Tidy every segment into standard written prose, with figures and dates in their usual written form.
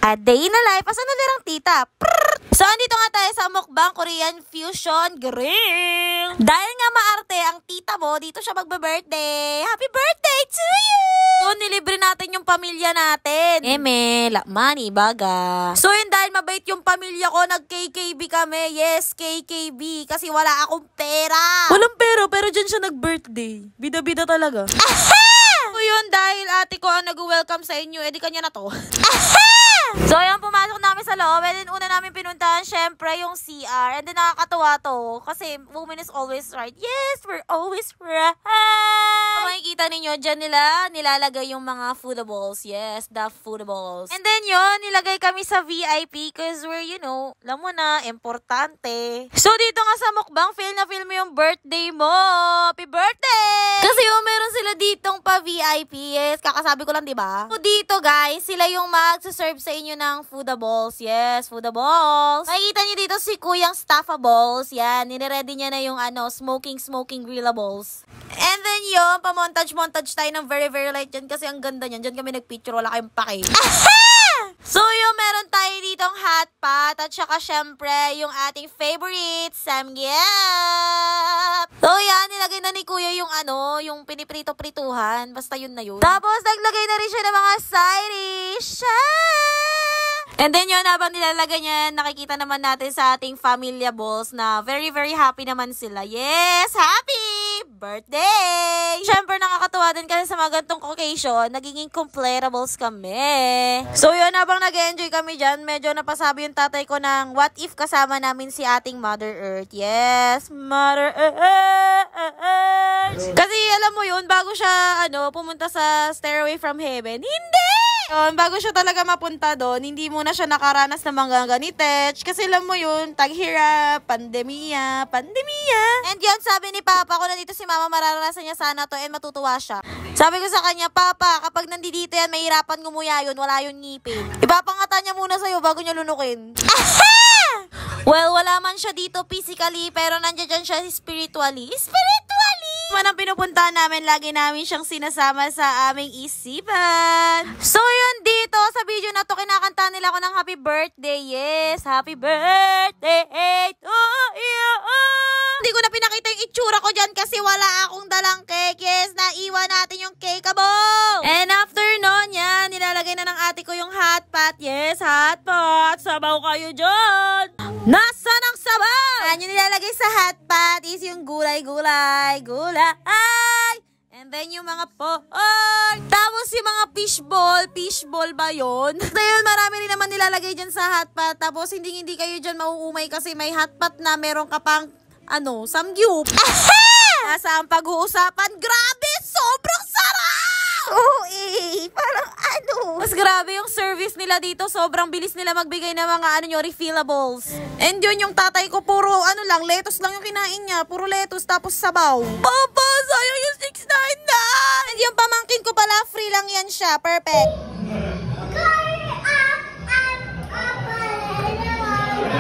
A day in a life as a natirang tita. So, andito nga tayo sa mukbang Korean Fusion Grill. Dahil nga maarte ang tita mo, dito siya magbe-birthday. Happy birthday to you! So, nilibre natin yung pamilya natin. Eme, lakmani, baga. So, yun dahil mabait yung pamilya ko, nag-KKB kami. Yes, KKB. Kasi wala akong pera. Walang pera, pero dyan siya nag-birthday. Bida-bida talaga. So, yun dahil ate ko ang nag-welcome sa inyo, edi kanya na to. So, ayan, pumasok namin sa loob. And then, una namin pinuntahan, syempre, yung CR. And then, nakakatawa to. Kasi, woman is always right. Yes, we're always right. So, makikita ninyo, dyan nila nilalagay yung mga foodables. Yes, the foodables. And then, yun, nilagay kami sa VIP because we're, you know, alam mo na, importante. So, dito nga sa mukbang, feel na feel mo yung birthday mo. Happy birthday! Kasi yung meron sila ditong pa-VIP. Yes, kakasabi ko lang, diba? So, dito, guys, sila yung magsaserve sa inyo ng foodables. Yes, foodables. Makikita nyo dito si Kuyang Stuffables. Yan, niready niya na yung smoking grillables. And then yun, pa-montage tayo ng very light dyan kasi ang ganda niyan. Dyan kami nagpicture, wala kayong pake. So yun, meron tayo ditong hot pot at saka syempre yung ating favorite, samgyup. So yan, nilagay na ni Kuya yung yung piniprito-prituhan. Basta yun na yun. Tapos naglagay na rin siya ng mga side dish. And then yun, habang nilalagay niya, nakikita naman natin sa ating familia balls na very happy naman sila. Yes, happy birthday! Siyempre, nakakatuwa din kasi sa mga gantong occasion, nagiging completables kami. So yun, habang nag-enjoy kami dyan, medyo napasabi yung tatay ko ng what if kasama namin si ating Mother Earth. Yes, Mother Earth! Kasi alam mo yun, bago siya pumunta sa Stairway from Heaven, hindi! Yun, bago siya talaga mapunta doon, hindi muna siya nakaranas ng mga ganitech. Kasi alam mo yun, taghirap, pandemya. And yun, sabi ni Papa, kung nandito si Mama, mararanasan niya sana to and matutuwa siya. Sabi ko sa kanya, Papa, kapag nandito yan, mahirapan ngumuya yun, wala yung ngipin. Ipapangata niya muna sa'yo bago niya lunukin. Well, wala man siya dito physically, pero nandiyan siya spiritually. Manang pinupuntahan namin, lagi namin siyang sinasama sa aming isipan. So yun, dito sa video na to, kinakanta nila ako ng happy birthday. Yes, happy birthday to you. Hindi ko na pinakita yung itsura ko dyan kasi wala akong dalang cake. Yes, naiwan natin yung cake bowl. And after nun, yan, nilalagay na ng ate ko yung hot pot. Yes, hot pot. Sabaw kayo dyan. Nasaan ang sabaw? Yan, yung nilalagay sa hot pot is yung gulay. And then yung mga pork. Tapos yung mga fishball ba yun? So yun, marami rin naman nilalagay dyan sa hotpot. Tapos hindi kayo dyan mauumay kasi may hotpot na meron ka pang samgyup. Nasa ang pag-uusapan, grabe, sobrang sarap! Oo parang Mas grabe yung service nila dito. Sobrang bilis nila magbigay ng mga refillables. And yun, yung tatay ko, puro lettuce lang yung kinain niya. Puro lettuce, tapos sabaw. Papa, sayang yung 699! And yung pamangkin ko pala, free lang yan siya. Perfect.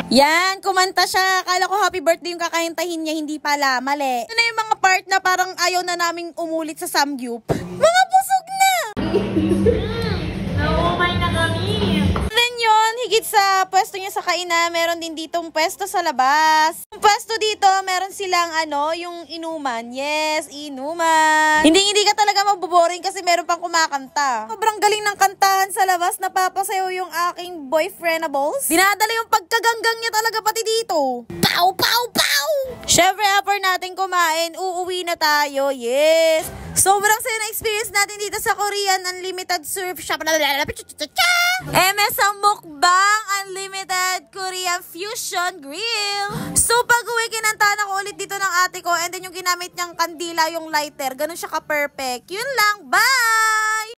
Yan, kumanta siya. Akala ko happy birthday yung kakahintahin niya. Hindi pala, mali. Ito na yung mga part na parang ayaw na naming umulit sa samgyup. Mga busog na! Naumay na kami. Then yun, higit sa pwesto niya sa kainan, meron din ditong pwesto sa labas. Yung pwesto dito, meron silang yung inuman. Yes, inuman. Hindi ka talaga maboboring kasi meron pang kumakanta. Sobrang galing ng kantahan sa labas. Napapasayaw yung aking boyfriendables. Dinadala yung pagkaganggang niya talaga pati dito. Pow, pow, pow! Syempre, after natin kumain, uuwi na tayo. Yes! Sobrang saya na experience natin dito sa Korean Unlimited Surf Shop. MS ang mukbang Unlimited Korean Fusion Grill. So, pag-uwi, kinantahan ako ulit dito ng ate ko. And then yung ginamit niyang kandila, yung lighter. Ganun siya ka-perfect. Yun lang. Bye!